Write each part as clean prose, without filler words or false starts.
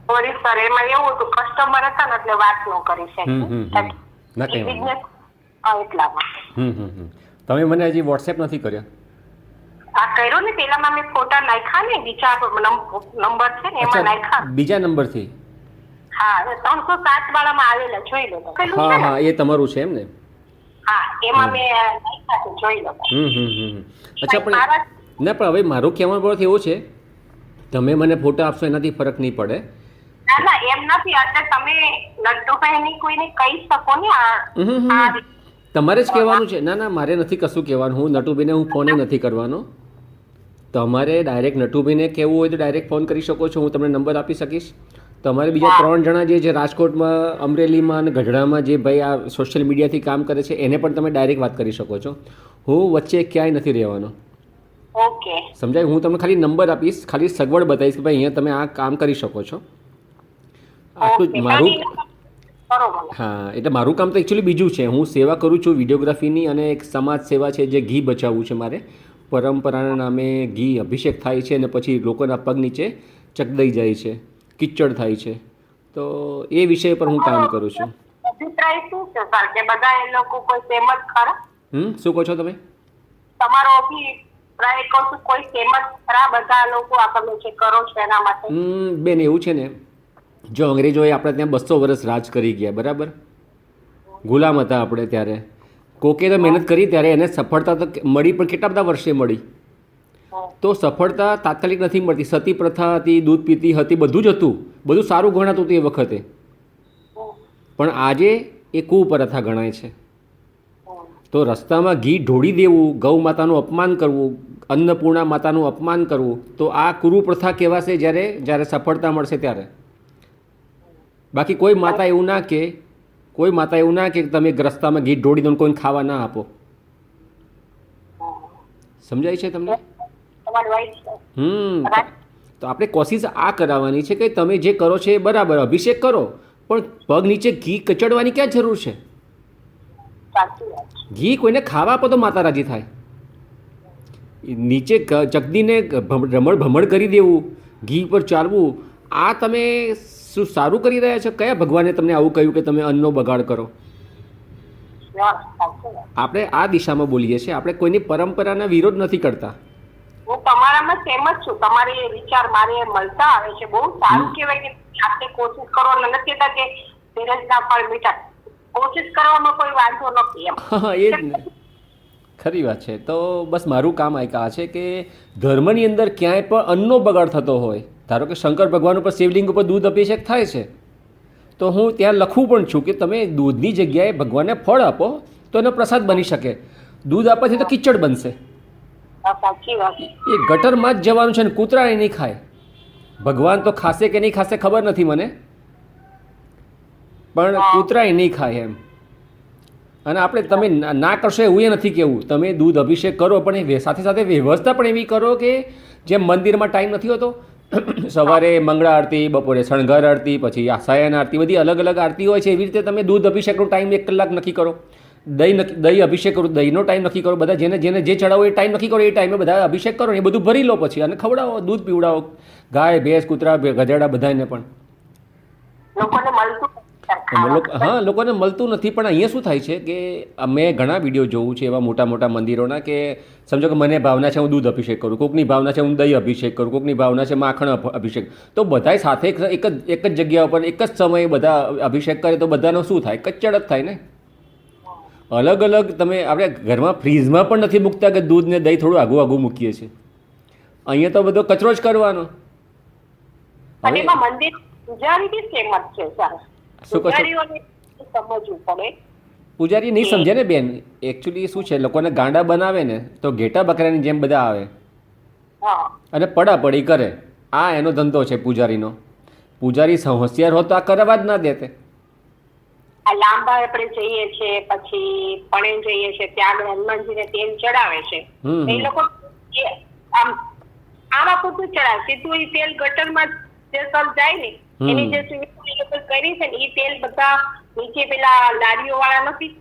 Sorry sir, એમાં એવું હતું કસ્ટમર હતા ને એટલે વાત ન કરી શકી બિઝનેસ એટલામાં. તમે મને હજી વોટ્સએપ નથી કર્યો? આ કર્યો ને, પેલામાં મેં ફોટા નાખ્યા ને, બીજા નંબર છે ને એમાં નાખ્યા. બીજા નંબરથી? હા, 307 વાળામાં આવેલા, જોઈ લો. હા હા, એ તમારું છે એમ ને? હા, એમાં મેં નાખ્યા છે, જોઈ લો. અચ્છા, પણ ના, પણ હવે મારું કહેવાનો અર્થ એવો છે, તમે મને ફોટા આપશો એનાથી ફરક નહીં પડે. ના ના, એમ નથી. એટલે તમે નટુભાઈ કોઈને કહી શકો ને. તમારે જ કહેવાનું છે. ના ના, મારે નથી કશું કહેવાનું. હું નટુભાઈને હું ફોને નથી કરવાનો. તમારે ડાયરેક્ટ નટુભાઈને કહેવું હોય તો ડાયરેક્ટ ફોન કરી શકો છો. હું તમને નંબર આપી શકીશ. તમારે બીજા 3 જણા જે રાજકોટમાં, અમરેલીમાં અને ગઢડામાં જે ભાઈ આ સોશિયલ મીડિયાથી કામ કરે છે એને પણ તમે ડાયરેક્ટ વાત કરી શકો છો. હું વચ્ચે ક્યાંય નથી રહેવાનો. ઓકે, સમજાય? હું તમને ખાલી નંબર આપીશ, ખાલી સગવડ બતાવીશ કે ભાઈ અહીંયા તમે આ કામ કરી શકો છો. આટલું જ મારું. હા, એટલે મારું કામ તો એકચ્યુઅલી બીજું છે. હું સેવા કરું છું વિડીયોગ્રાફીની, અને એક સમાજ સેવા છે જે ઘી બચાવવું છે મારે. પરંપરાના નામે ઘી અભિષેક થાય છે અને પછી લોકોના પગ નીચે ચકદાઈ જાય છે, કિચડ થાય છે. તો એ વિષય પર હું કામ કરું છું. અભિપ્રાય શું છે સર, કે બધા એ લોકો કોઈ સહેમત ખરા? શું કહો છો તમે? તમારો અભિપ્રાય કહું છું, કોઈ સહેમત ખરા બધા લોકો આ તમે જે કરો છો એના માટે? બેન, એવું છે ને, જો અંગ્રેજોએ આપણે ત્યાં 200 વર્ષ રાજ કરી ગયા, બરાબર? ગુલામ હતા આપણે ત્યારે. કોકે તો મહેનત કરી ત્યારે એને સફળતા તો મળી, પણ કેટલા બધા વર્ષે મળી. તો સફળતા તાત્કાલિક નથી મળતી. સતી પ્રથા હતી, દૂધ પીતી હતી, બધું જ હતું, બધું સારું ગણાતું હતું એ વખતે. પણ આજે એ કુપ્રથા ગણાય છે. તો રસ્તામાં ઘી ઢોળી દેવું, ગૌ માતાનું અપમાન કરવું, અન્નપૂર્ણા માતાનું અપમાન કરવું, તો આ કુરુપ્રથા કહેવાશે જ્યારે સફળતા મળશે ત્યારે. બાકી કોઈ માતા એવું ના કે, કોઈ માતા એવું ના કે તમે રસ્તામાં ઘી ઢોળી દો, કોઈને ખાવા ના આપો. સમજાય છે તમને? તો આપણે કોશિશ આ કરાવવાની છે કે તમે જે કરો છો એ બરાબર, અભિષેક કરો, પણ પગ નીચે ઘી કચડવાની ક્યાં જરૂર છે? ઘી કોઈને ખાવા આપો તો માતા રાજી થાય. નીચે ચકદીને ભમણ કરી દેવું, ઘી પર ચાલવું, આ તમે શું સારું કરી રહ્યા છો? કયા ભગવાને તમને આવું કહ્યું કે તમે અન્નનો બગાડ કરો? આપણે આ દિશામાં બોલીએ છીએ. આપણે કોઈની પરંપરાના વિરોધ નથી કરતા. હું તમારામાં સહેમત છું. તમારી વિચાર મારે મળતા આવે છે. બહુ સારું કહેવાય કે આપણે કોશિશ કરો. નથી કહેતા કે ધીરજના ફળ મીઠા. કોશિશ કરવામાં કોઈ વાંધો નથી એમ. હા, એ જ ને, ખરી વાત છે. તો બસ મારું કામ આ છે કે ધર્મની અંદર ક્યાંય પણ અન્નનો બગાડ થતો હોય, ધારો કે શંકર ભગવાન ઉપર શિવલિંગ ઉપર દૂધ અભિષેક થાય છે, તો હું ત્યાં લખું પણ છું કે તમે દૂધની જગ્યાએ ભગવાનને ફળ આપો તો એનો પ્રસાદ બની શકે. દૂધ આપવાથી તો કિચડ બનશે. એ ગટરમાં જ જવાનું છે ને, કૂતરા એ નહીં ખાય. ભગવાન તો ખાશે કે નહીં ખાશે ખબર નથી મને, પણ કૂતરા એ નહીં ખાય એમ. અને આપણે તમે ના કરશો એવું એ નથી કહેવું. તમે દૂધ અભિષેક કરો, પણ એ સાથે સાથે વ્યવસ્થા પણ એવી કરો કે જેમ મંદિરમાં ટાઈમ નથી હોતો, સવારે મંગળા આરતી, બપોરે શણગાર આરતી, પછી આ સાયન આરતી, બધી અલગ અલગ આરતી હોય છે. એવી રીતે તમે દૂધ અભિષેકનો ટાઈમ 1 કલાક નક્કી કરો. દહીં અભિષેક કરો, દહીંનો ટાઈમ નક્કી કરો. બધા જેને જે ચડાવો એ ટાઈમ નક્કી કરો. એ ટાઈમે બધા અભિષેક કરો, એ બધું ભરી લો પછી અને ખવડાવો, દૂધ પીવડાવો. ગાય, ભેંસ, કૂતરા, ગધેડા બધાને પણ. હા, લોકોને મળતું નથી. પણ અહીંયા શું થાય છે કે અમે ઘણા વિડીયો જોઉં છે એવા મોટા મોટા મંદિરોના, કે સમજો કે મને ભાવના છે હું દૂધ અભિષેક કરું, કોકની ભાવના છે હું દહીં અભિષેક કરું, કોકની ભાવના છે માખણ અભિષેક. તો બધાય સાથે એક જ જગ્યા ઉપર એક જ સમયે બધા અભિષેક કરે તો બધાનો શું થાય? કચ્ચડ જ થાય ને. અલગ અલગ તમે આપણે ઘરમાં ફ્રીઝમાં પણ નથી મૂકતા કે દૂધ ને દહીં થોડું આગું આગું મૂકીએ છીએ. અહીંયા તો બધો કચરો જ કરવાનો. શું કહો છો? પૂજારી નહીં સમજે ને બેન. એકચ્યુઅલી શું છે, લોકોને ગાંડા બનાવે ને તો ઘેટા બકરાની જેમ બધા આવે અને પડાપડી કરે. આ એનો ધંધો છે પૂજારીનો. પૂજારી હોશિયાર હોત તો આ કરવા જ ના દેતે. લાંબા આપણે જઈએ છીએ, પછી પણે જઈએ છીએ, ત્યાં આગળ હનુમાનજીને તેલ ચડાવે છે. એ લોકો આમાં પૂરતું ચડાવે, સીધું એ તેલ ગટરમાં જે સર જાય ને એની જે સુવિધા એ લોકો કરી છે ને, એ તેલ બધા નીચે પેલા લારીઓ વાળા નથી,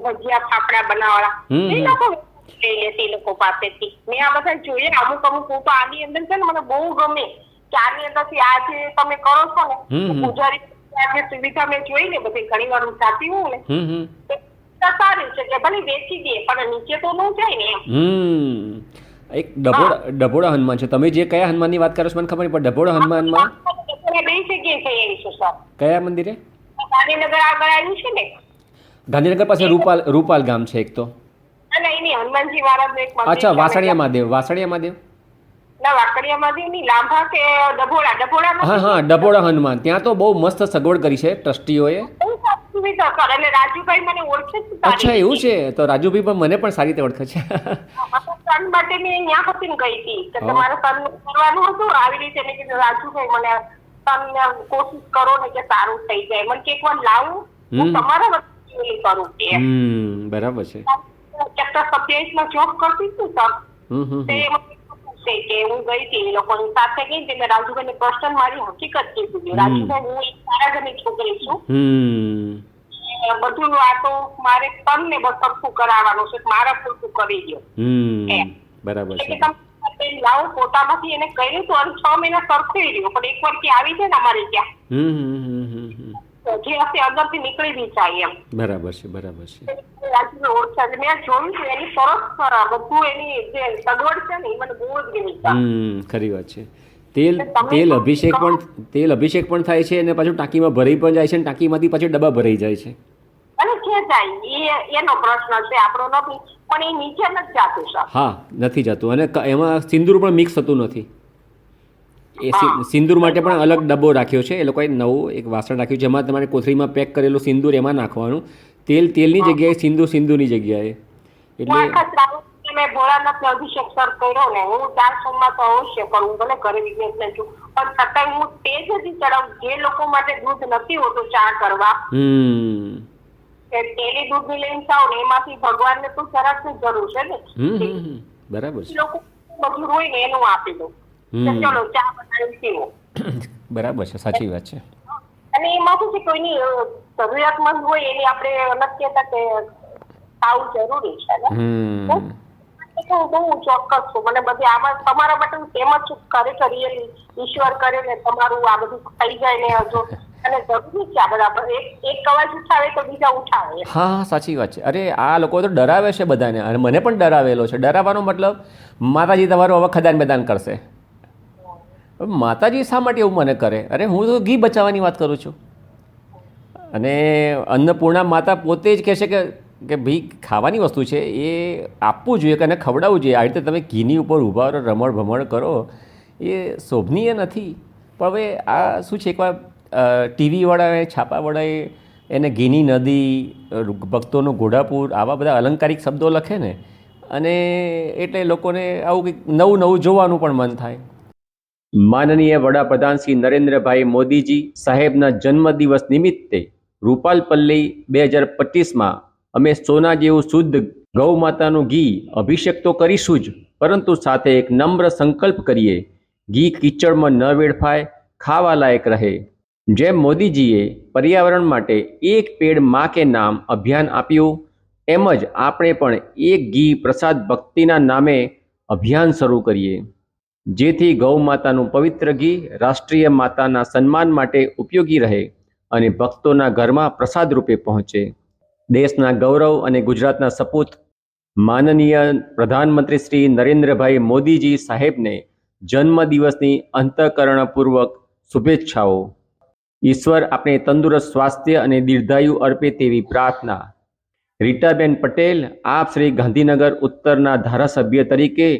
ભજીયા ફાફડા બનાવવાળા, એ લોકો લઈ લે તે લોકો પાસેથી. મેં આ બધા જોઈએ. અમુક ફોટો આની અંદર છે ને, મને બહુ ગમે કે આની અંદરથી આ જે તમે કરો છો ને હમ. પૂજારી આ જે સુવિધા મેં જોઈ ને બધી ઘણી વાર હું જાતી હોઉં ને હમ. તો સારું છે કે ભલે વેચી દે પણ નીચે તો ન જાય ને એમ. એક ડભોડા હનુમાન છે. તમે જે કયા હનુમાનની વાત કરો છો મને ખબર નહીં, પણ ડભોડા હનુમાનમાં બે જગ્યાએ થઈ આવી છે સર. કયા મંદિરે? ગાંધીનગર આગળ આવ્યું છે ને. ગાંધીનગર પાસે રૂપાલ ગામ છે એક તો. અને એની હનુમાનજી મહારાજનું એક મંદિર અચ્છા, છે. વાસણિયા મહાદેવ. ના વાકડિયા માંદેવ ની લાંભા કે ડભોડા હા હા, ડભોડા હનુમાન. ત્યાં તો બહુ મસ્ત સગવડ કરી છે ટ્રસ્ટીઓએ. સુવિધા સર. એટલે રાજુભાઈ મને ઓળખે છે સારી અચ્છા, એવું રીતે. છે. તો રાજુભાઈ પણ મને પણ સારી રીતે ઓળખે છે. મારા સન માટે મેં ત્યાં હતી ને ગઈ હતી કે તમારે સન કરવાનું હતું આવી રીતે. મેં કીધું રાજુભાઈ મને સન કોશિશ કરો ને કે સારું થઈ જાય. મને કે એકવાર લાવું હું તમારા વચ્ચે કરું કે બરાબર છે. ચેપ્ટર 27 માં જોબ કરતી હતી સર. તે મને કે હું ગઈ હતી એ લોકોની સાથે ગઈ હતી. મેં રાજુભાઈ પર્સન મારી હકીકત કીધી. રાજુભાઈ હું એક સારા ઘરની છોકરી છું. બધું આ તો મારે તમને બસ સરખું કરાવવાનું છે. મારા પૂરતું કરી દો. બરાબર છે. તમે લાવો પોતામાંથી એને કર્યું તો 6 મહિના સરખું રહ્યું. પણ એક વાર કે આવી છે ને અમારે ત્યાં જે હશે અંદરથી નીકળી બી જાય એમ. બરાબર છે. રાજુભાઈ ઓળખ્યા છે. મેં જોયું છે એની સરસ બધું એની જે સગવડ છે ને એ મને બહુ જ ગમી છે. ખરી વાત છે. તેલ અભિષેક પણ થાય છે અને પાછું ટાંકીમાં ભરાઈ પણ જાય છે અને ટાંકીમાંથી પાછું ડબ્બા ભરાઈ જાય છે. અને છે જાય એનો પ્રશ્ન છે, આપણો નથી. પણ એ નીચે નથી જાતું સર. હા, નથી જતું. અને એમાં સિંદૂર પણ મિક્સ થતું નથી. એ સિંદૂર માટે પણ અલગ ડબ્બો રાખ્યો છે. એ લોકોએ નવું એક વાસણ રાખ્યું છે જેમાં તમારે કોથળીમાં પેક કરેલું સિંદૂર એમાં નાખવાનું. તેલની જગ્યાએ સિંદૂરની જગ્યાએ. એટલે મેં ભોળાનાથનો અભિષેક સર કર્યો ને. હું 4 સોમમાં તો અવશ્ય કરું. ભલે ઘરે વિઘ્નેશ છું પણ છતાંય હું તે જ ચડાવું. જે લોકો માટે દૂધ નથી હોતું ચા કરવા, તેલી દૂધ લઈને જાવ ને એમાંથી ભગવાનને તો જરાક જરૂર છે ને. બરાબર છે. લોકો બધું હોય ને એનું આપી દઉં. ચલો ચા બનાવી પીવો. બરાબર છે, સાચી વાત છે. અને એમાં શું છે કોઈની જરૂરિયાતમંદ હોય એની આપણે અલગ કહેતા કે આવું જરૂરી છે ને. હું બહુ ચોક્કસ છું. મને બધી આમાં તમારા માટે હું તેમ જ છું. ખરેખર ઈશ્વર કરે ને તમારું આ બધું થઈ જાય ને હજુ. અને જરૂરી છે આ બધા. એક અવાજ ઉઠાવે તો બીજા ઉઠાવે. હા, સાચી વાત છે. અરે આ લોકો તો ડરાવે છે બધાને, અને મને પણ ડરાવેલો છે. ડરાવવાનો મતલબ માતાજી તમારું હવે ખદાન મેદાન કરશે. માતાજી શા માટે એવું મને કરે? અરે હું તો ઘી બચાવવાની વાત કરું છું. અને અન્નપૂર્ણા માતા પોતે જ કહે છે કે ભાઈ ખાવાની વસ્તુ છે એ આપવું જોઈએ કે એને ખવડાવવું જોઈએ. આ રીતે તમે ઘીની ઉપર ઊભા રહો, રમણ ભમણ કરો, એ શોભનીય નથી. પણ હવે આ શું છે, એકવાર ટીવીવાળાએ છાપાવાળાએ એને ઘીની નદી, ભક્તોનું ઘોડાપુર, આવા બધા અલંકારિક શબ્દો લખે ને, અને એટલે લોકોને આવું કંઈક નવું જોવાનું પણ મન થાય. માનનીય વડાપ્રધાન શ્રી નરેન્દ્રભાઈ મોદીજી સાહેબના જન્મદિવસ નિમિત્તે રૂપાલપલ્લી 2025માં અમે સોના જેવું શુદ્ધ ગૌ માતાનું ઘી અભિષેક તો કરીશું જ, પરંતુ સાથે એક નમ્ર સંકલ્પ કરીએ, ઘી કીચડમાં ન વેડફાય, ખાવા લાયક રહે. જેમ મોદીજીએ પર્યાવરણ માટે એક પેડ માં કે નામ અભિયાન આપ્યું, એમ જ આપણે પણ એક ઘી પ્રસાદ ભક્તિના નામે અભિયાન શરૂ કરીએ, જેથી ગૌ માતાનું પવિત્ર ઘી રાષ્ટ્રીય માતાના સન્માન માટે ઉપયોગી રહે અને ભક્તોના ઘરમાં પ્રસાદ રૂપે પહોંચે. દેશના ગૌરવ અને ગુજરાતના સપૂત માનનીય પ્રધાનમંત્રી શ્રી નરેન્દ્રભાઈ મોદીજી સાહેબને જન્મદિવસની અંતઃકરણપૂર્વક શુભેચ્છાઓ. ઈશ્વર આપણે તંદુરસ્ત સ્વાસ્થ્ય અને દીર્ઘાયુ અર્પે તેવી પ્રાર્થના. રીટાબેન પટેલ, આપ શ્રી ગાંધીનગર ઉત્તરના ધારાસભ્ય તરીકે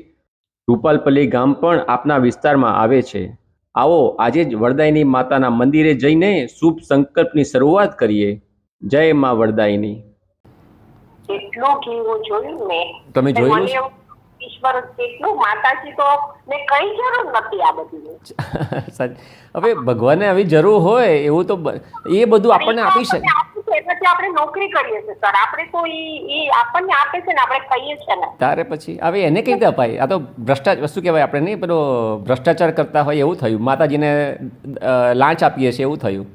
રૂપાલપલ્લી ગામ પણ આપના વિસ્તારમાં આવે છે. આવો આજે જ વરદાયની માતાના મંદિરે જઈને શુભ સંકલ્પની શરૂઆત કરીએ. જય મા વરદાયની. એટલું ઘી હું જોયું ને. તમે જોયું છે? ઈશ્વર કેટલું, માતાજી તો ને કઈ જરૂર નથી આ બધી. હવે ભગવાનને આવી જરૂર હોય એવું તો એ બધું આપણને આપી શકે. એટલે આપણે નોકરી કરીએ છીએ સર. આપણે તો એ આપણને આપે છે ને આપણે કહીએ છીએ ને. તારે પછી હવે એને કઈ રીતે અપાય? આ તો ભ્રષ્ટાચાર, શું કહેવાય આપણે નહીં, પેલો ભ્રષ્ટાચાર કરતા હોય એવું થયું. માતાજીને લાંચ આપીએ છીએ એવું થયું.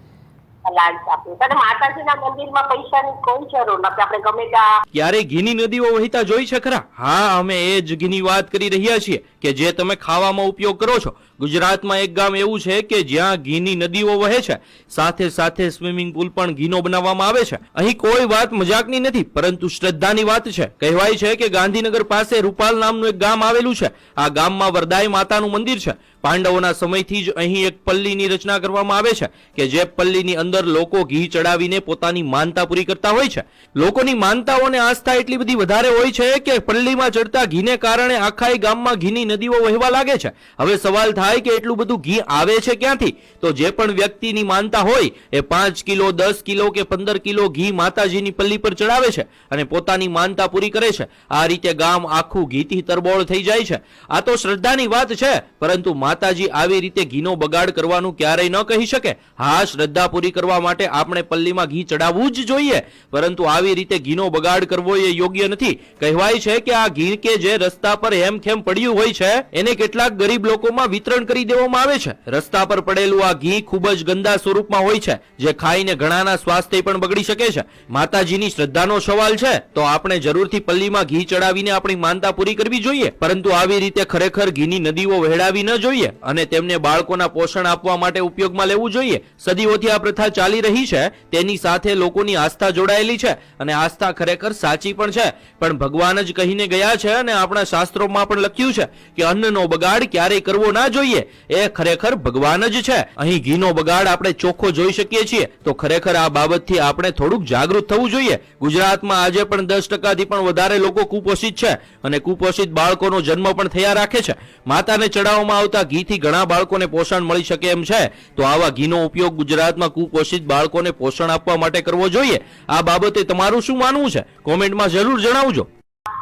લાંચ આપીએ અને માતાજીના મંદિરમાં પૈસાની કોઈ જરૂર નથી. આપણે ગમે ત્યાં ક્યારે ઘીની નદીઓ વહેતા જોઈ છે ખરા? હા, અમે એ જ ઘીની વાત કરી રહ્યા છીએ કે જે તમે ખાવામાં ઉપયોગ કરો છો. ગુજરાતમાં એક ગામ એવું છે કે જ્યાં ઘીની નદીઓ વહે છે, સાથે સાથે સ્વિમિંગ પુલ પણ ઘીનો બનાવવામાં આવે છે. અહીં કોઈ વાત મજાકની નથી, પરંતુ શ્રદ્ધાની વાત છે. કહેવાય છે કે ગાંધીનગર પાસે રૂપાલ નામનું એક ગામ આવેલું છે. આ ગામમાં વરદાઈ માતાનું મંદિર છે. પાંડવોના સમયથી જ અહીં એક પલ્લીની રચના કરવામાં આવે છે કે જે પલ્લીની અંદર લોકો ઘી ચડાવીને પોતાની માનતા પૂરી કરતા હોય છે. લોકોની માનતાઓ અને આસ્થા એટલી બધી વધારે હોય છે કે પલ્લીમાં ચડતા ઘીને કારણે આખા ગામમાં ઘીની નદીઓ વહેવા લાગે છે. હવે સવાલ થાય કે એટલું બધું ઘી આવે છે ક્યાંથી? તો જે પણ વ્યક્તિની માનતા હોય એ 5 કિલો, 10 કિલો કે 15 કિલો ઘી માતાજીની પલ્લી પર ચડાવે છે અને પોતાની માનતા પૂરી કરે છે. આ રીતે ગામ આખું ઘીથી તરબોળ થઈ જાય છે. આ તો શ્રદ્ધાની વાત છે, પરંતુ માતાજી આવી રીતે ઘીનો બગાડ કરવાનું ક્યારેય ન કહી શકે. હા, શ્રદ્ધા પૂરી કરવા માટે આપણે પલ્લીમાં ઘી ચડાવવું જ જોઈએ, પરંતુ આવી રીતે ઘીનો બગાડ કરવો એ યોગ્ય નથી. કહેવાય છે કે આ ઘી કે જે રસ્તા પર હેમખેમ પડ્યું હોય છે એને કેટલાક ગરીબ લોકોમાં વિતરણ કરી દેવામાં આવે છે. રસ્તા પર પડેલું આ ઘી ખૂબ જ ગંદા સ્વરૂપમાં હોય છે, જે ખાઈને ઘણાના સ્વાસ્થ્ય પણ બગડી શકે છે. માતાજીની શ્રદ્ધાનો સવાલ છે તો આપણે જરૂરથી પલ્લીમાં ઘી ચડાવીને આપણી માનતા પૂરી કરવી જોઈએ, પરંતુ આવી રીતે ખરેખર ઘીની નદીઓ વહેડાવી ન જોઈએ અને તેમને બાળકોના પોષણ આપવા માટે ઉપયોગમાં લેવું જોઈએ. સદીઓથી આ પ્રથા ચાલી રહી છે, તેની સાથે લોકોની આસ્થા જોડાયેલી છે અને આસ્થા ખરેખર સાચી પણ છે. પણ ભગવાન જ કહીને ગયા છે અને આપણા શાસ્ત્રોમાં પણ લખ્યું છે કે અન્નનો બગાડ ક્યારેય કરવો ના જોઈએ. એ ખરેખર ભગવાન જ છે. અહીં ઘીનો બગાડ આપણે ચોખ્ખો જોઈ શકીએ છીએ, તો ખરેખર આ બાબતથી આપણે થોડુંક જાગૃત થવું જોઈએ. ગુજરાતમાં આજે પણ 10%થી પણ વધારે લોકો કુપોષિત છે અને કુપોષિત બાળકોનો જન્મ પણ થયા રાખે છે. માતાને ચડાવવામાં આવતા ઘીથી ઘણા બાળકોને પોષણ મળી શકે એમ છે, તો આવા ઘીનો ઉપયોગ ગુજરાતમાં કુપોષિત બાળકોને પોષણ આપવા માટે કરવો જોઈએ. આ બાબતે તમારું શું માનવું છે? કોમેન્ટમાં જરૂર જણાવજો.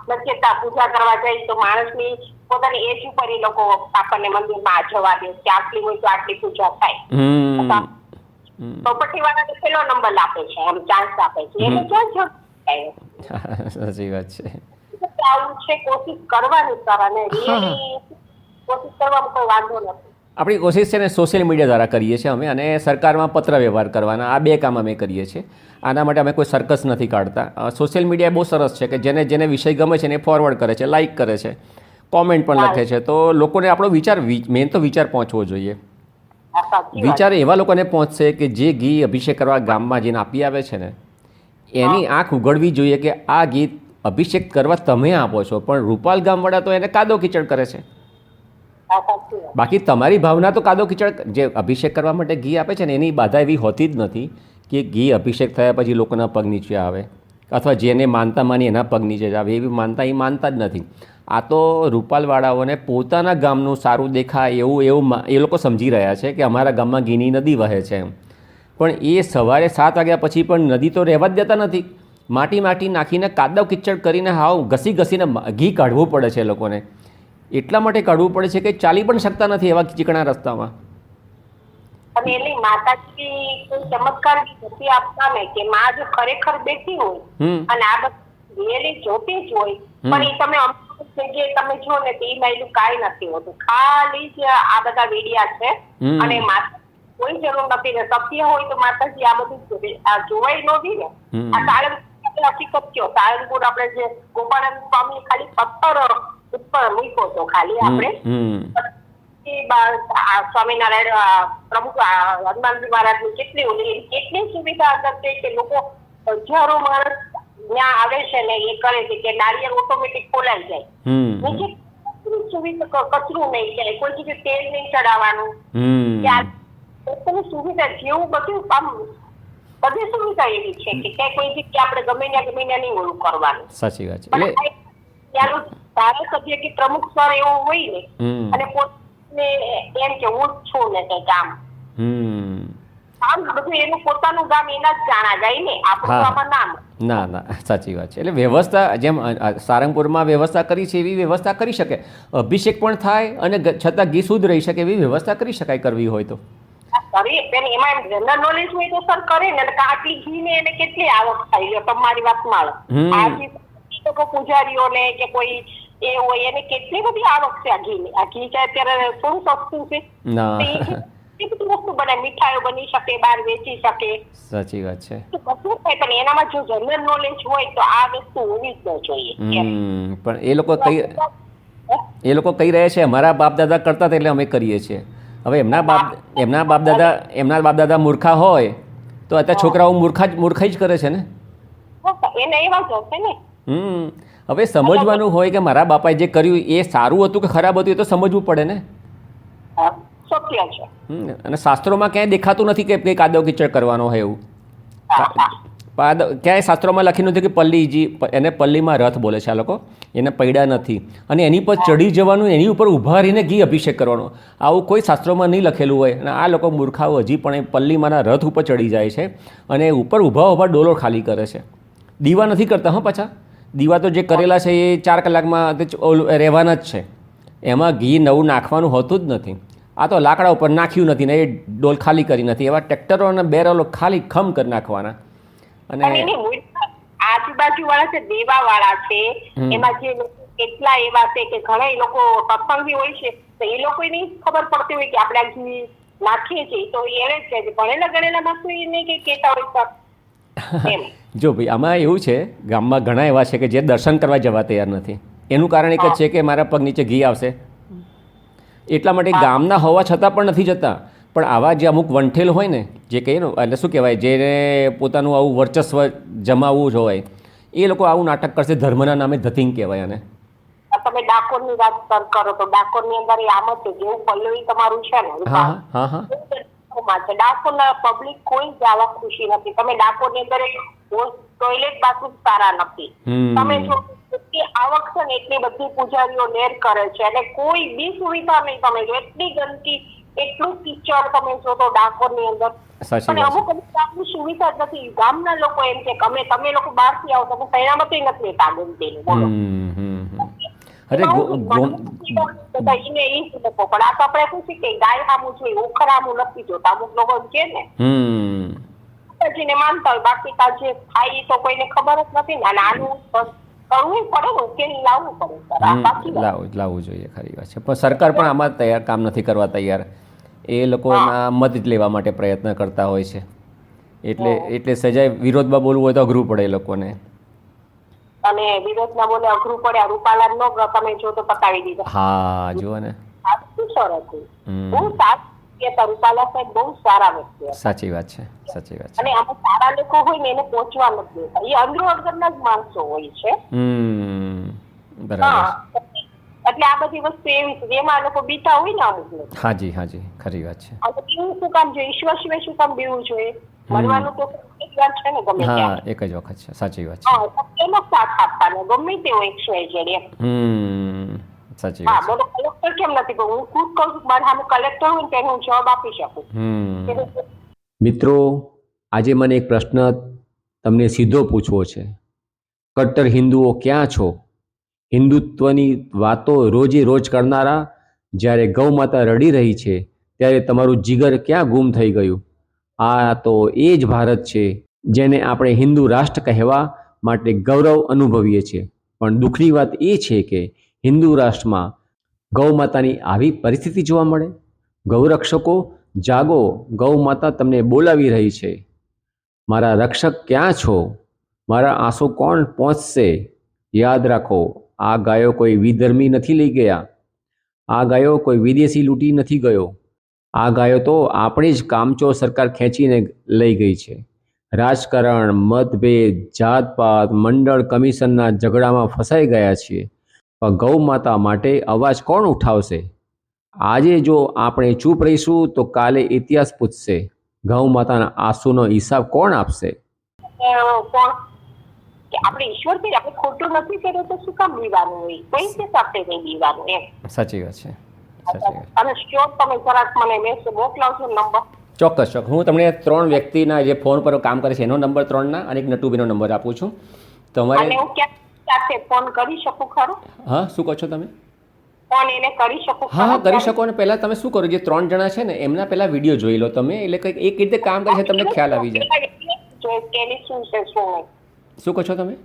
નચેતા પૂજા કરવા જાય તો માણસની પોતાની એજ ઉપર એ લોકો આપણને મંદિરમાં જવા દે કે આટલી હોય તો આટલી પૂજા થાય. પ્રોપર્ટી વાળાને પેલો નંબર આપે છે, એમ ચાન્સ આપે છે. એને ક્યાં જરૂર? સાચી વાત છે. આવું છે, કોશિશ કરવાની સર, અને રિયલી કોશિશ કરવામાં કોઈ વાંધો નથી. આપણી કોશિશ છે ને સોશિયલ મીડિયા દ્વારા કરીએ છીએ અમે, અને સરકારમાં પત્ર વ્યવહાર કરવાના. આ 2 કામ અમે કરીએ છીએ. આના માટે અમે કોઈ સર્કસ નથી કાઢતા. સોશિયલ મીડિયા બહુ સરસ છે કે જેને જેને વિષય ગમે છે ને એ ફોરવર્ડ કરે છે, લાઇક કરે છે, કોમેન્ટ પણ લખે છે. તો લોકોને આપણો વિચાર, મેન તો વિચાર પહોંચવો જોઈએ. વિચાર એવા લોકોને પહોંચશે કે જે ઘી અભિષેક કરવા ગામમાં જઈને આપી આવે છે ને, એની આંખ ઉઘડવી જોઈએ કે આ ઘી અભિષેક કરવા તમે આપો છો, પણ રૂપાલ ગામવાળા તો એને કાદો કીચડ કરે છે. બાકી તમારી ભાવના તો કાદો કીચડ, જે અભિષેક કરવા માટે ઘી આપે છે ને એની બાધા એવી હોતી જ નથી કે ઘી અભિષેક થયા પછી લોકોના પગ નીચે આવે, અથવા જેને માનતા માની એના પગ નીચે જ આવે. એવી માનતા એ માનતા જ નથી. આ તો રૂપાલવાળાઓને પોતાના ગામનું સારું દેખાય એવું એ લોકો સમજી રહ્યા છે કે અમારા ગામમાં ઘીની નદી વહે છે એમ. પણ એ સવારે 7 વાગ્યા પછી પણ નદી તો રહેવા જ દેતા નથી. માટી નાખીને કાદવ કિચડ કરીને ઘસીને ઘી કાઢવું પડે છે એ લોકોને. એટલા માટે કાઢવું પડે છે કે ચાલી પણ શકતા નથી એવા ચીકણા રસ્તામાં. અને એની માતાજી કોઈ ચમત્કાર નથી આપતા ને કે માં જો ખરેખર બેઠી હોય અને આ બધું રિયલી જોતી જ હોય, પણ એ તમે અમુક જગ્યાએ તમે જો ને તો એ માયલું કાંઈ નથી હોતું. ખાલી જ આ બધા વિડિયા છે અને માતા કોઈ જરૂર નથી ને. સત્ય હોય તો માતાજી આ બધું જોવાય નહોતી ને. આ સાળંગપુર હકીકત કયો, સાળંગપુર આપણે જે ગોપાળાનંદ સ્વામી ખાલી પથ્થર ઉપર મૂક્યો હતો ખાલી આપણે સ્વામિનારાયણ પ્રમુખ હનુમાનજી મહારાજની કેટલી સુવિધા અંદર છે કે લોકો હજારો માણસ ત્યાં આવે છે ને એ કરે છે કે નારિયેળ ઓટોમેટિક ખોલાઈ જાય. નીચે સુવિધા, કચરું નહીં જાય, કોઈ જગ્યાએ તેલ નહીં ચડાવવાનું, સુવિધા જેવું બધું આમ બધી સુવિધા એવી છે કે ક્યાંય કોઈ જગ્યાએ આપણે ગમે ત્યાં નહીં ઓલું કરવાનું. સાચી વાત છે. ત્યાંનું ધારાસભ્ય કે પ્રમુખ સર એવું હોય ને અને પોતે એમ કે હું જ છું ને કઈ કામ બધું એનું પોતાનું ગામ એના જ જાણા જાય ને, આપણું ગામમાં નામ. ના, સાચી વાત છે. એટલે વ્યવસ્થા જેમ સારંગપુરમાં વ્યવસ્થા કરી છે એવી વ્યવસ્થા કરી શકે. અભિષેક પણ થાય અને છતાં ઘી શુદ્ધ રહી શકે એવી વ્યવસ્થા કરી શકાય, કરવી હોય તો. એમાં જનરલ નોલેજ હોય તો સર કરે ને. આટલી ઘી ને એને કેટલી આવક થાય તમારી વાતમાં? આ પૂજારીઓને કે કોઈ એ હોય એને કેટલી બધી આવક છે આ ઘી ની. આ ઘી અત્યારે થોડું સસ્તું છે. એ બધી વસ્તુ બનાવી, મીઠાઈઓ બની શકે, બહાર વેચી શકે. સાચી વાત છે. બધું થાય, પણ એનામાં જો જનરલ નોલેજ હોય તો આ વસ્તુ હોવી જ ન જોઈએ. પણ એ લોકો એ લોકો કહી રહ્યા છે અમારા બાપ દાદા કરતા હતા એટલે અમે કરીએ છીએ. હવે એમના બાપ દાદા મૂર્ખા હોય તો અત્યારે છોકરાઓ મૂર્ખાઈ જ કરે છે ને. એને એવા જ હશે ને. હવે સમજવાનું હોય કે મારા બાપાએ જે કર્યું એ સારું હતું કે ખરાબ હતું એ તો સમજવું પડે ને. સત્ય છે. અને શાસ્ત્રોમાં ક્યાંય દેખાતું નથી કે કાદવ કીચડ કરવાનો હોય એવું. ક્યાંય શાસ્ત્રોમાં લખેલું નથી કે પલ્લીજી, એને પલ્લીમાં રથ બોલે છે આ લોકો, એને પૈડા નથી. અને એની પર ચડી જવાનું, એની ઉપર ઊભા રહીને ઘી અભિષેક કરવાનો, આવું કોઈ શાસ્ત્રોમાં નહીં લખેલું હોય. અને આ લોકો મૂર્ખાઓ હજી પણ એ પલ્લીમાંના રથ ઉપર ચડી જાય છે અને ઉપર ઊભા ડોલો ખાલી કરે છે. દીવા નથી કરતા. હા, પાછા દીવા તો જે કરેલા છે એ 4 કલાકમાં રહેવાના જ છે, એમાં ઘી નવું નાખવાનું હોતું જ નથી. આ તો લાકડા ઉપર નાખ્યું નથી ને એ ડોલ ખાલી કરી નથી. એવા ટ્રેક્ટરો અને બેરલો ખાલી ખમ કરી નાખવાના. અને આજુબાજુ વાળા છે, દેવા વાળા છે, એમાં જે કેટલા એવા છે કે ઘણા એ લોકો સત્સંગી હોય છે તો એ લોકો નહીં ખબર પડતી હોય કે આપણે આ ઘી નાખીએ છીએ તો એને જ કહે ભણેલા ગણેલા માણસો એ નહીં કે કહેતા હોય. જો ભાઈ આમાં એવું છે, ગામમાં ઘણા એવા છે કે જે દર્શન કરવા જવા તૈયાર નથી. એનું કારણ એક જ છે કે મારા પગ નીચે ઘી આવશે, એટલા માટે ગામના હોવા છતાં પણ નથી જતા. પણ આવા જે અમુક વંઠેલ હોય ને, જે કહીએ ને એટલે શું કહેવાય, જેને પોતાનું આવું વર્ચસ્વ જમાવવું જ હોય, એ લોકો આવું નાટક કરશે. ધર્મના નામે ધતિંગ કહેવાય આને. તમે ડાકોરની વાત કરો તો ડાકોરની અંદર એ આમ જ જેવું પલ્લવી તમારું છે ને, ડાકોરના પબ્લિક કોઈ જ આવા ખુશી નથી. તમે ડાકોરની અંદર ટોયલેટ બાથરૂમ સારા નથી. તમે જો આવક છે ને એટલી બધી પૂજારીઓ નેર કરે છે અને કોઈ બી સુવિધા નહીં. તમે જો એટલી ગંદકી, એટલું કિચડ તમે જો તો ડાકોરની અંદર. પણ અમુક ગામની સુવિધા જ નથી. ગામના લોકો એમ છે કે તમે લોકો બહારથી આવો, તમે સૈનામતી નથી લેતા ગમતી. બોલો અરે પણ આ તો આપણે શું છે કે ગાય સામું જોઈએ, ઉખર સામું નથી જોતા અમુક લોકો છે ને, ને માનતા હોય. બાકી જે થાય તો કોઈને ખબર જ નથી ને. અને આનું કરવું પડે ને, ઉકેલ લાવવું પડે. લાવવું જોઈએ, ખરી વાત છે. પણ સરકાર પણ આમાં તૈયાર કામ નથી કરવા તૈયાર. એ લોકો એમાં મદદ લેવા માટે પ્રયત્ન કરતા હોય છે. એટલે સજાય વિરોધમાં બોલવું હોય તો અઘરું પડે એ લોકોને. અને વિરોધમાં બોલે અઘરું પડે. રૂપાલા નો તમે જો તો પતાવી દીધો. હા, જુઓ ને, બહુ સારું. રૂપાલા સાહેબ બહુ સારા વ્યક્તિ. સાચી વાત છે, સાચી વાત છે. અને આમાં સારા લોકો હોય ને એને પહોંચવા નથી દેતા. એ અંદરો અંદરના જ માણસો હોય છે. બરાબર. એટલે આ બધી વસ્તુ એવી છે જેમાં લોકો બીતા હોય ને અમુક લોકો. હાજી, ખરી વાત છે. બીવું શું કામ જોઈએ? ઈશ્વર સિવાય શું કામ બીવું જોઈએ? મળવાનું તો એક વાર છે ને, ગમે હા, એક જ વખત છે. સાચી વાત છે. એનો સાથ આપવાનો ગમે તે હોય છે. સાચી વાત છે. કલેક્ટર કેમ નથી? હું ખુદ કહું છું મારા સામે કલેક્ટર હોય તેને હું જવાબ આપી શકું. મિત્રો, આજે મને એક પ્રશ્ન તમને સીધો પૂછવો છે. કટ્ટર હિન્દુઓ ક્યાં છો? હિન્દુત્વની વાતો રોજે રોજ કરનારા, જ્યારે ગૌ માતા રડી રહી છે ત્યારે તમારું જીગર ક્યાં ગુમ થઈ ગયું? આ તો એ જ ભારત છે જેને આપણે હિન્દુ રાષ્ટ્ર કહેવા માટે ગૌરવ અનુભવીએ છીએ. પણ દુઃખની વાત એ છે કે હિન્દુ રાષ્ટ્રમાં ગૌ માતાની આવી પરિસ્થિતિ જોવા મળે. ગૌરક્ષકો જાગો, ગૌ માતા તમને બોલાવી રહી છે. મારા રક્ષક ક્યાં છો? મારા આંસુ કોણ પહોંચશે? યાદ રાખો, આ ગાયો કોઈ વિધર્મી નથી લઈ ગયા. આ ગાયો કોઈ વિદેશી લૂંટી નથી ગયો. આ ગાયો તો આપણી જ કામચોર સરકાર ખેંચીને લઈ ગઈ છે. રાજકારણ, મતભેદ, જાતપાત, મંડળ કમિશનના ઝઘડામાં ફસાઈ ગયા છીએ. પણ ગૌ માતા માટે અવાજ કોણ ઉઠાવશે? આજે જો આપણે ચૂપ રહીશું તો કાલે ઇતિહાસ પૂછશે. ગૌ માતાના આંસુનો હિસાબ કોણ આપશે? આપણે ઈશ્વરથી આપણે ખોટું નથી કર્યું તો શું કામ બીવાનું હોય? કોઈ છે આપણે નહીં બીવાનું એમ. સાચી વાત છે. અને શ્યોર તમે જરાક મને મેસેજ મોકલાવજો નંબર. ચોક્કસ. હું તમને 3 વ્યક્તિના જે ફોન પર કામ કરે છે એનો નંબર 3ના અને એક નટુબીનો નંબર આપું છું. તમારે અને હું ક્યાં સાથે ફોન કરી શકું ખરો? હા, શું કહો છો તમે? ફોન એને કરી શકું? હા, કરી શકો. અને પહેલાં તમે શું કરો, જે 3 જણા છે ને એમના પહેલાં વિડીયો જોઈ લો તમે, એટલે કંઈક એક રીતે કામ કરે છે તમને ખ્યાલ આવી જાય. શું કહો છો તમે?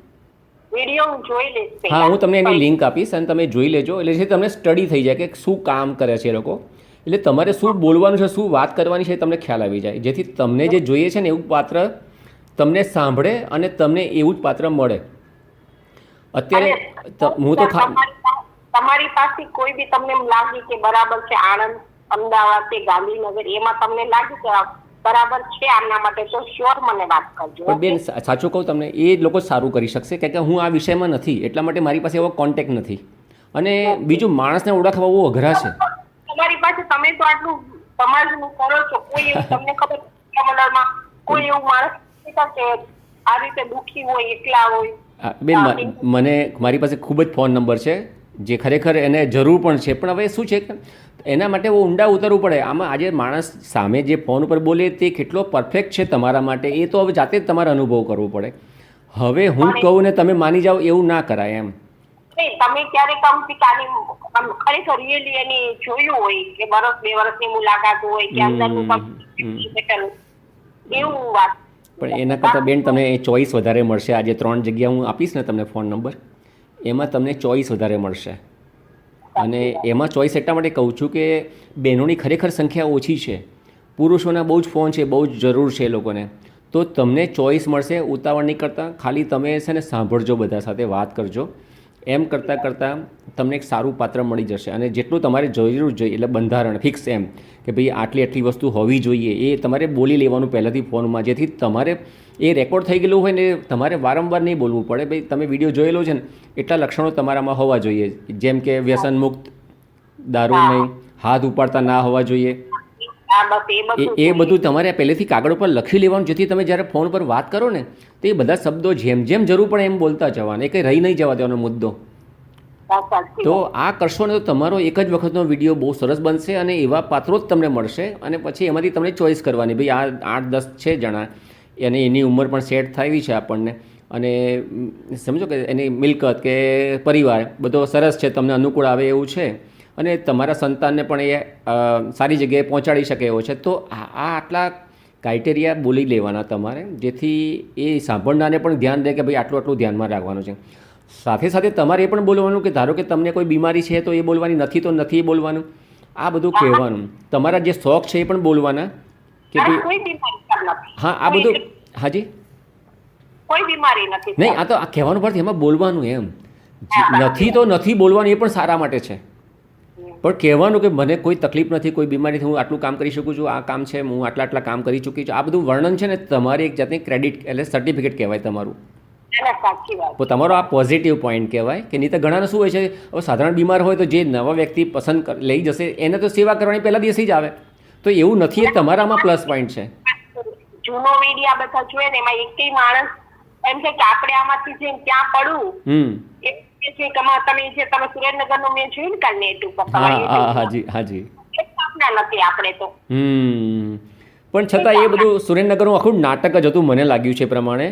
વિડીયો હું જોઈ લઈશ. હા, હું તમને એની લિંક આપીશ અને તમે જોઈ લેજો. એટલે જે તમને સ્ટડી થઈ જાય કે શું કામ કરે છે એ લોકો, એટલે તમારે શું બોલવાનું છે, શું વાત કરવાની છે તમને ખ્યાલ આવી જાય, જેથી તમને જે જોઈએ છે ને એવું પાત્ર તમને સાંભળે અને તમને એવું જ પાત્ર મળે. અત્યારે હું તો તમારી પાસે કોઈ બી તમને એમ લાગે કે બરાબર છે, આણંદ, અમદાવાદ કે ગાંધીનગર, એમાં તમને લાગે કે બરાબર છે આમના માટે, તો શ્યોર મને વાત કરજો. પણ બેન સાચું કહું તમને, એ લોકો સારું કરી શકશે કારણ કે હું આ વિષયમાં નથી, એટલા માટે મારી પાસે એવો કોન્ટેક્ટ નથી. અને બીજું, માણસને ઓળખવા બહુ અઘરા છે. તમારી પાસે તમે તો આટલું સમાજનું કરો છો, કોઈ એવું તમને ખબર મંડળમાં કોઈ એવું માણસ કે આ રીતે દુઃખી હોય, એકલા હોય? બેન મને મારી પાસે ખૂબ જ ફોન નંબર છે જે ખરેખર એને જરૂર પણ છે, પણ હવે શું છે કે એના માટે બહુ ઊંડા ઉતરવું પડે. આમાં આજે માણસ સામે જે ફોન ઉપર બોલે તે કેટલો પરફેક્ટ છે તમારા માટે, એ તો હવે જાતે જ તમારે અનુભવ કરવો પડે. હવે હું કહું ને તમે માની જાઓ એવું ના કરાય એમ. તમે ક્યારેક ખરેખર રિયલી એની જોયું હોય કે વર્ષ 2 વર્ષની મુલાકાત હોય કે અંદરનું એવું વાત. પણ એના કરતાં બેન તમને ચોઈસ વધારે મળશે. આજે 3 જગ્યા હું આપીશ ને તમને ફોન નંબર, એમાં તમને ચોઈસ વધારે મળશે. અને એમાં ચોઈસ એટલા માટે કહું છું કે બહેનોની ખરેખર સંખ્યા ઓછી છે, પુરુષોના બહુ જ ફોન છે, બહુ જ જરૂર છે એ લોકોને. તો તમને ચોઈસ મળશે. ઉતાવળ નહીં કરતાં, ખાલી તમે છે ને સાંભળજો, બધા સાથે વાત કરજો. એમ કરતાં કરતાં તમને એક સારું પાત્ર મળી જશે. અને જેટલું તમારે જરૂર જોઈએ એટલે બંધારણ ફિક્સ એમ કે ભાઈ આટલી વસ્તુ હોવી જોઈએ, એ તમારે બોલી લેવાનું પહેલાંથી ફોનમાં, જેથી તમારે એ રેકોર્ડ થઈ ગયેલું હોય ને તમારે વારંવાર નહીં બોલવું પડે. ભાઈ તમે વિડીયો જોયેલો છે ને, એટલા લક્ષણો તમારામાં હોવા જોઈએ, જેમ કે વ્યસન મુક્ત, દારૂ નહીં, હાથ ઉપાડતા ના હોવા જોઈએ. એ બધું તમારે પહેલેથી કાગળ પર લખી લેવાનું, જેથી તમે જ્યારે ફોન પર વાત કરો ને તો એ બધા શબ્દો જેમ જેમ જરૂર પડે એમ બોલતા જવાના, એ કંઈ રહી નહીં જવા દેવાનો મુદ્દો. તો આ કરશો ને તો તમારો એક જ વખતનો વિડીયો બહુ સરસ બનશે અને એવા પાત્રો જ તમને મળશે. અને પછી એમાંથી તમને ચોઈસ કરવાની, ભાઈ આ 8-10 છે જણા, અને એની ઉંમર પણ સેટ થવી છે આપણને, અને સમજો કે એની મિલકત કે પરિવાર બધો સરસ છે, તમને અનુકૂળ આવે એવું છે, અને તમારા સંતાનને પણ એ સારી જગ્યાએ પહોંચાડી શકે એવો છે. તો આ આટલા ક્રાઇટેરિયા બોલી લેવાના તમારે, જેથી એ સાંભળનારને પણ ધ્યાન રહે કે ભાઈ આટલું ધ્યાનમાં રાખવાનું છે. સાથે સાથે તમારે એ પણ બોલવાનું કે ધારો કે તમને કોઈ બીમારી છે તો એ બોલવાની, નથી તો નથી બોલવાનું, આ બધું કહેવાનું. તમારા જે શોખ છે એ પણ બોલવાના કે ભાઈ હા આ બધું. હાજી કોઈ બીમારી નથી નહીં, આ તો આ કહેવાનું પડે, એમાં બોલવાનું એમ નથી તો નથી બોલવાનું, એ પણ સારા માટે છે. પણ કહેવાનું કે મને કોઈ તકલીફ નથી, કોઈ બીમારીથી હું આટલું કામ કરી શકું છું, આ કામ છે, હું આટલા કામ કરી ચૂકી છું. આ બધું વર્ણન છે ને તમારી એક જાતની ક્રેડિટ એટલે સર્ટિફિકેટ કહેવાય તમારું. તો તમારો આ પોઝિટિવ પોઈન્ટ કહેવાય. કે નહીં તો ઘણાને શું હોય છે, હવે સાધારણ બીમાર હોય તો જે નવા વ્યક્તિ પસંદ લઈ જશે એને તો સેવા કરવાની પહેલા દિવસે જ આવે, તો એવું નથી, એ તમારામાં પ્લસ પોઈન્ટ છે. જૂનો વિડીયો બધા જોઈએ ને એમાં એક માણસ એમ છે કે આપણે આમાંથી જઈને ત્યાં પડવું, તમે સુરેન્દ્રનગરનું મેં જોયું ને કાલ નેટ ઉપર. હાજી હાજી નથી આપણે તો. પણ છતાં એ બધું સુરેન્દ્રનગરનું આખું નાટક જ હતું મને લાગ્યું છે પ્રમાણે.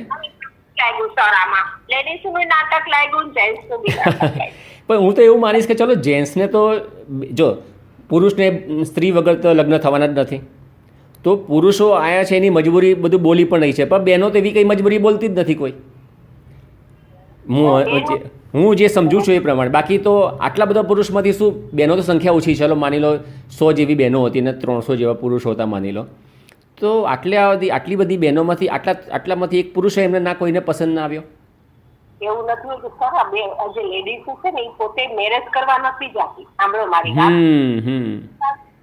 પણ હું તો એવું માનીશ કે ચલો જેન્ટ્સને તો જો પુરુષને સ્ત્રી વગર તો લગ્ન થવાના જ નથી, તો પુરુષો આયા છે એની મજબૂરી બધું બોલી પણ રહી છે, પણ બહેનો તો એવી કંઈ મજબૂરી બોલતી જ નથી કોઈ. હું જે સમજુ છું એ પ્રમાણે. બાકી તો આટલા બધા પુરુષમાંથી શું, બહેનો તો સંખ્યા ઓછી, ચલો માની લો 100 જેવી બહેનો હતી ને 300 જેવા પુરુષો હતા માની લો, તો આટલી બધી બહેનોમાંથી આટલામાંથી એક પુરુષ એમને ના કોઈને પસંદ ના આવ્યો. એવું નથી કે સર જે લેડીઝ છે ને એ પોતે મેરેજ કરવા નથી જતી, સાંભળો મારી વાત,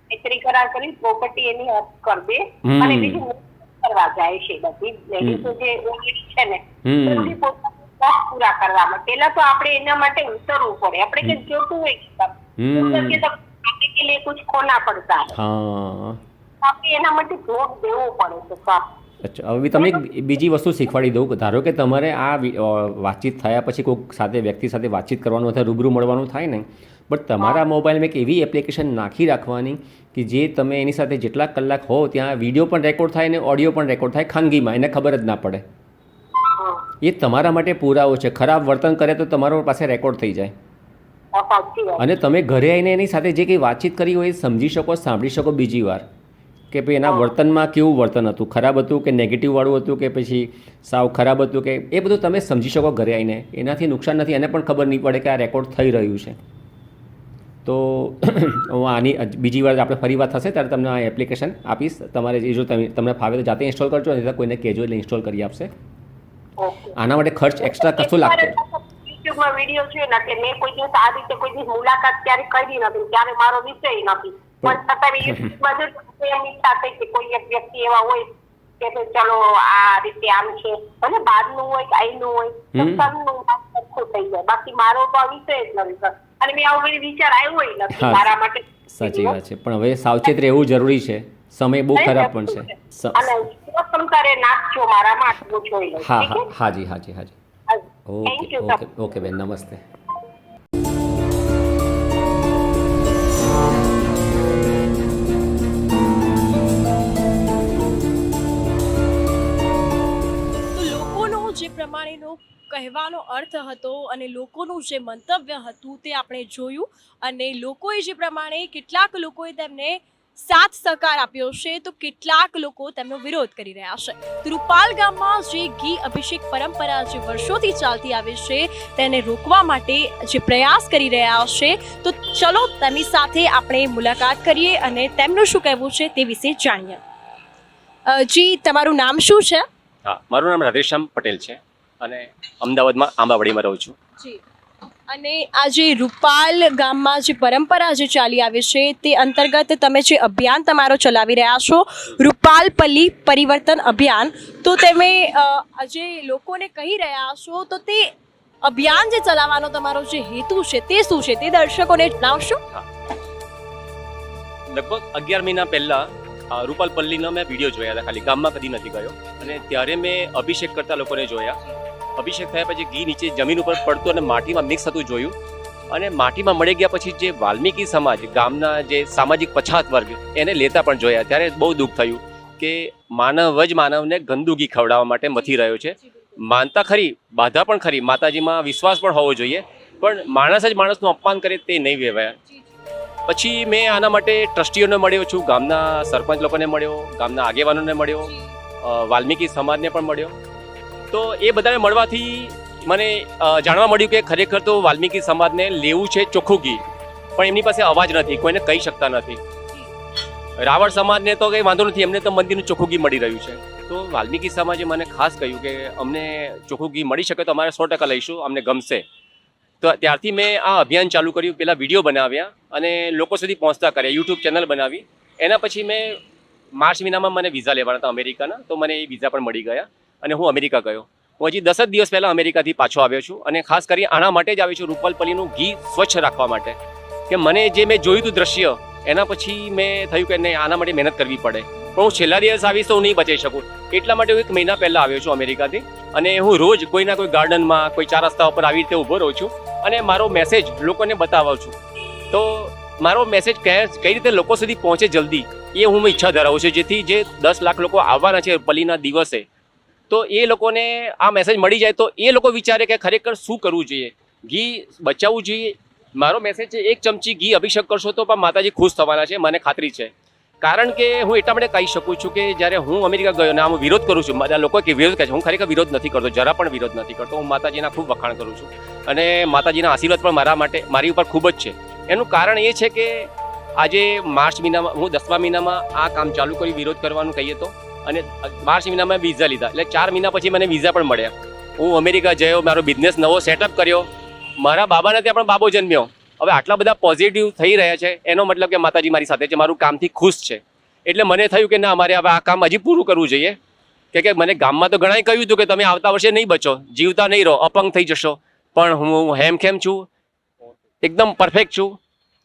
મૈત્રી કરાર કરી પ્રોપર્ટી એની હક કરી દે અને બીજું કરવા જાય છે. બધી લેડીઝો જે છે ને પૂરા કરવામાં પેલા તો આપણે એના માટે ઉતરવું પડે. આપણે કે જોતું હોય કે કુછ ખોના પડતા આપણે એના માટે ભોગ દેવો પડે છે. અચ્છા, હવે તમને એક બીજી વસ્તુ શીખવાડી દઉં. ધારો કે તમારે આ વાતચીત થયા પછી કોઈક સાથે વ્યક્તિ સાથે વાતચીત કરવાનું અથવા રૂબરૂ મળવાનું થાય ને, બટ તમારા મોબાઈલમાં એક એવી એપ્લિકેશન નાખી રાખવાની કે જે તમે એની સાથે જેટલા કલાક હો ત્યાં વિડીયો પણ રેકોર્ડ થાય ને ઓડિયો પણ રેકોર્ડ થાય ખાનગીમાં, એને ખબર જ ના પડે. એ તમારા માટે પુરાવો છે. ખરાબ વર્તન કરે તો તમારો પાસે રેકોર્ડ થઈ જાય, અને તમે ઘરે આવીને એની સાથે જે કંઈ વાતચીત કરી હોય એ સમજી શકો, સાંભળી શકો બીજી વાર કે ભાઈ એના વર્તનમાં કેવું વર્તન હતું, ખરાબ હતું કે નેગેટિવ વાળું હતું કે પછી સાવ ખરાબ હતું, કે એ બધું તમે સમજી શકો ઘરે આવીને. એનાથી નુકસાન નથી, એને પણ ખબર નહીં પડે કે આ રેકોર્ડ થઈ રહ્યું છે. તો હું આની બીજી વાર આપણે ફરી વાત થશે ત્યારે તમને આ એપ્લિકેશન આપીશ. તમારે જો તમને ફાવે તો જાતે ઇન્સ્ટોલ કરજો, નહીં તો કોઈને કહેજો એટલે ઇન્સ્ટોલ કરી આપશે. આના માટે ખર્ચ એક્સ્ટ્રા કશું લાગતો. યુટ્યુબમાં વિડીયો છે ને એટલે મેં કોઈ દિવસ આ રીતે કોઈ દિવસ મુલાકાત ક્યારે કરી નથી, ત્યારે મારો વિષય નથી, પણ છતાં યુટ્યુબમાં જો એમ ઈચ્છા થઈ કે કોઈ એક વ્યક્તિ એવા હોય કે ચલો આ રીતે આમ છે, ભલે બહારનું હોય કે અહીંનું હોય, સત્સંગનું સરખું થઈ જાય. બાકી મારો તો આ વિષય જ નથી સર, અને મેં આવો કોઈ વિચાર આવ્યો નથી મારા માટે. સાચી વાત છે, પણ હવે સાવચેત રહેવું જરૂરી છે, સમય બહુ ખરાબ પણ છે. અને ક્ષમતારે નાખજો મારામાં આટલું જોઈ લો. હા હા હાજી હાજી હાજી. થેન્ક યુ ઓકે ઓકે બેન, નમસ્તે. જે પ્રમાણેનો કહેવાનો અર્થ હતો અને લોકોનું જે મંતવ્ય હતું તે આપણે જોયું, અને લોકોએ જે પ્રમાણે કેટલાક લોકોએ તેમને સાથ સહકાર આપ્યો છે તો કેટલાક લોકો તેમનો વિરોધ કરી રહ્યા છે. રૂપાલ ગામમાં જે ઘી અભિષેક પરંપરા જે વર્ષોથી ચાલતી આવે છે તેને રોકવા માટે જે પ્રયાસ કરી રહ્યા છે, તો ચલો તેમની સાથે આપણે મુલાકાત કરીએ અને તેમનું શું કહેવું છે તે વિશે જાણીએ. જી, તમારું નામ શું છે? હા, મારું નામ રાધેશ્યામ પટેલ છે અને અમદાવાદમાં આંબાવાડીમાં રહું છું. જી, અને આ જે રૂપાલ ગામમાં જે પરંપરા જે ચાલી આવે છે તે અંતર્ગત તમે જે અભિયાન તમારો ચલાવી રહ્યા છો, રૂપાલ પલ્લી પરિવર્તન અભિયાન, તો તમે જે લોકોને કહી રહ્યા છો તો તે અભિયાન જે ચલાવવાનો તમારો જે હેતુ છે તે શું છે તે દર્શકોને જણાવશો? લગભગ 11 મહિના પહેલાં રૂપાલ પલ્લીનો મેં વિડીયો જોયા હતા, ખાલી ગામમાં કદી નથી ગયો, અને ત્યારે મેં અભિષેક કરતા લોકોને જોયા. અભિષેક થયા પછી ઘી નીચે જમીન ઉપર પડતું અને માટીમાં મિક્સ થતું જોયું, અને માટીમાં મળી ગયા પછી જે વાલ્મીકી સમાજ, ગામના જે સામાજિક પછાત વર્ગ, એને લેતા પણ જોયા. ત્યારે બહુ દુઃખ થયું કે માનવ જ માનવને ગંદુ ઘી ખવડાવવા માટે મથી રહ્યો છે. માનતા ખરી, બાધા પણ ખરી, માતાજીમાં વિશ્વાસ પણ હોવો જોઈએ, પણ માણસ જ માણસનું અપમાન કરે તે નહીં વેવાય. પછી મેં આના માટે ટ્રસ્ટીઓને મળ્યો છું, ગામના સરપંચ લોકોને મળ્યો, ગામના આગેવાનોને મળ્યો, વાલ્મીકી સમાજને પણ મળ્યો. તો એ બધાને મળવાથી મને જાણવા મળ્યું કે ખરેખર તો વાલ્મીકી સમાજને લેવું છે ચોખ્ખું ઘી, પણ એમની પાસે અવાજ નથી, કોઈને કહી શકતા નથી. રાવળ સમાજને તો કંઈ વાંધો નથી, એમને તો મંદિરનું ચોખ્ખું ઘી મળી રહ્યું છે. તો વાલ્મીકી સમાજે મને ખાસ કહ્યું કે અમને ચોખ્ખું ઘી મળી શકે તો અમારે 100% લઈશું, અમને ગમશે. તો ત્યારથી મેં આ અભિયાન ચાલુ કર્યું. પહેલાં વિડીયો બનાવ્યા અને લોકો સુધી પહોંચતા કર્યા, યુટ્યુબ ચેનલ બનાવી. એના પછી મેં માર્ચ મહિનામાં મને વિઝા લેવાના હતા અમેરિકાના, તો મને એ વિઝા પણ મળી ગયા અને હું અમેરિકા ગયો. હું હજી 10 જ દિવસ પહેલાં અમેરિકાથી પાછો આવ્યો છું, અને ખાસ કરી આના માટે જ આવ્યો છું, રૂપાલ પલ્લીનું ઘી સ્વચ્છ રાખવા માટે. કે મને જે મેં જોયું હતું દ્રશ્ય, એના પછી મેં થયું કે નહીં, આના માટે મહેનત કરવી પડે, પણ હું છેલ્લા દિવસ આવીશ તો હું નહીં બચાવી શકું. એટલા માટે હું 1 મહિના પહેલાં આવ્યો છું અમેરિકાથી, અને હું રોજ કોઈના કોઈ ગાર્ડનમાં, કોઈ 4 રસ્તા ઉપર આવી રીતે ઊભો રહું છું અને મારો મેસેજ લોકોને બતાવું છું. તો મારો મેસેજ કઈ રીતે લોકો સુધી પહોંચે જલ્દી, એ હું ઈચ્છા ધરાવું છું, જેથી જે 10 લાખ લોકો આવવાના છે પલ્લીના દિવસે, તો એ લોકોને આ મેસેજ મળી જાય તો એ લોકો વિચારે કે ખરેખર શું કરવું જોઈએ, ઘી બચાવવું જોઈએ. મારો મેસેજ છે, 1 ચમચી ઘી અભિષેક કરશો તો પણ માતાજી ખુશ થવાના છે, મને ખાતરી છે. કારણ કે હું એટલા માટે કહી શકું છું કે જ્યારે હું અમેરિકા ગયો ને હું વિરોધ કરું છું, બધા લોકો કે વિરોધ કહે છે, હું ખરેખર વિરોધ નથી કરતો, જરા પણ વિરોધ નથી કરતો. હું માતાજીના ખૂબ વખાણ કરું છું, અને માતાજીના આશીર્વાદ પણ મારી ઉપર ખૂબ જ છે. એનું કારણ એ છે કે આજે માર્ચ મહિનામાં, હું 10મા મહિનામાં આ કામ ચાલુ કર્યું, વિરોધ કરવાનું કહીએ તો, અને માર્ચ મહિનામાં વિઝા લીધા, એટલે 4 મહિના પછી મને વિઝા પણ મળ્યા. હું અમેરિકા ગયો, મારો બિઝનેસ નવો સેટઅપ કર્યો, મારા બાબાને ત્યાં પણ બાબો જન્મ્યો. હવે આટલા બધા પોઝિટિવ થઈ રહ્યા છે, એનો મતલબ કે માતાજી મારી સાથે છે, મારું કામથી ખુશ છે. એટલે મને થયું કે ના, અમારે હવે આ કામ હજી પૂરું કરવું જોઈએ. કે મને ગામમાં તો ઘણાએ કહ્યું હતું કે તમે આવતા વર્ષે નહીં બચો, જીવતા નહીં રહો, અપંગ થઈ જશો, પણ હું હેમખેમ છું, એકદમ પરફેક્ટ છું,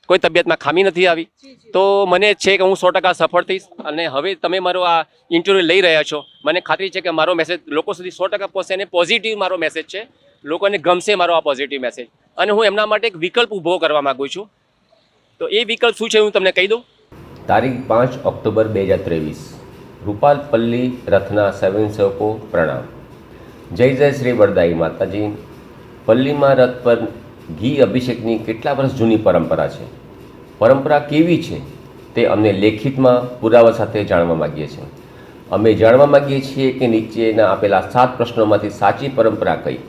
કોઈ તબિયતમાં ખામી નથી આવી. તો મને છે કે હું 100% સફળ થઈશ. અને હવે તમે મારો આ ઇન્ટરવ્યૂ લઈ રહ્યા છો, મને ખાતરી છે કે મારો મેસેજ લોકો સુધી 100% પહોંચશે, અને પોઝિટિવ મારો મેસેજ છે, લોકોને ગમશે મારો આ પોઝિટિવ મેસેજ. અને હું એમના માટે એક વિકલ્પ ઊભો કરવા માગું છું. તો એ વિકલ્પ શું છે હું તમને કહી દઉં. તારીખ 5 ઓક્ટોબર 2023, રૂપાલ પલ્લી રથના સ્વયંસેવકો પ્રણામ. જય જય શ્રી વરદાઈ માતાજી. પલ્લીમાં રથ પર ઘી અભિષેકની કેટલા વર્ષ જૂની પરંપરા છે. પરંપરા કેવી છે તે અમને લેખિતમાં પુરાવા સાથે જાણવા માગીએ છીએ. અમે જાણવા માગીએ છીએ કે નીચેના આપેલા 7 પ્રશ્નોમાંથી સાચી પરંપરા કઈ.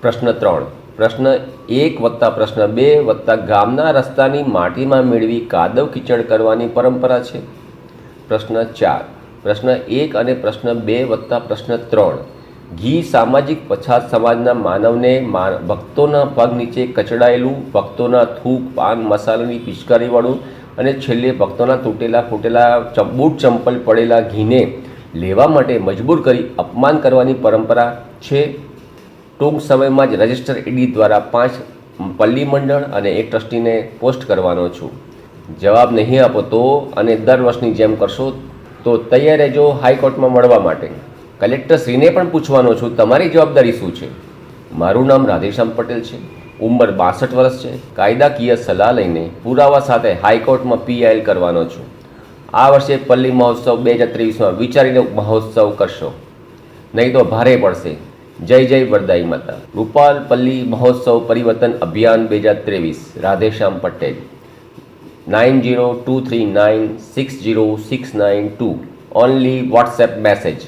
પ્રશ્ન 3. પ્રશ્ન 1 વત્તા પ્રશ્ન 2 વત્તા ગામના રસ્તાની માટીમાં મેળવી કાદવ કીચડ કરવાની પરંપરા છે. પ્રશ્ન 4. પ્રશ્ન 1 અને પ્રશ્ન 2 વત્તા પ્રશ્ન 3 ઘી સામાજિક પછાત સમાજના માનવને ભક્તોના પગ નીચે કચડાયેલું, ભક્તોના થૂક, પાન મસાલાની પિચકારીવાળું અને છેલ્લે ભક્તોના તૂટેલા ફૂટેલા બૂટ ચંપલ પડેલા ઘીને લેવા માટે મજબૂર કરી અપમાન કરવાની પરંપરા છે. ટૂંક સમયમાં જ રજિસ્ટર ઈડી દ્વારા 5 પલ્લી મંડળ અને 1 ટ્રસ્ટીને પોસ્ટ કરવાનો છું. જવાબ નહીં આપો તો અને દર વર્ષની જેમ કરશો તો તૈયાર રહેજો હાઈકોર્ટમાં મળવા માટે. કલેક્ટરશ્રીને પણ પૂછવાનો છું, તમારી જવાબદારી શું છે? મારું નામ રાધેશ્યામ પટેલ છે, ઉંમર 62 વર્ષ છે. કાયદાકીય સલાહ લઈને પુરાવા સાથે હાઈકોર્ટમાં PIL કરવાનો છું. આ વર્ષે પલ્લી મહોત્સવ 2023માં વિચારીને મહોત્સવ કરશો, નહીં તો ભારે પડશે. જય જય વરદાઈ માતા. રૂપાલ પલ્લી મહોત્સવ પરિવર્તન અભિયાન 2023, Radheshyam Patel. 9023960692 only WhatsApp message.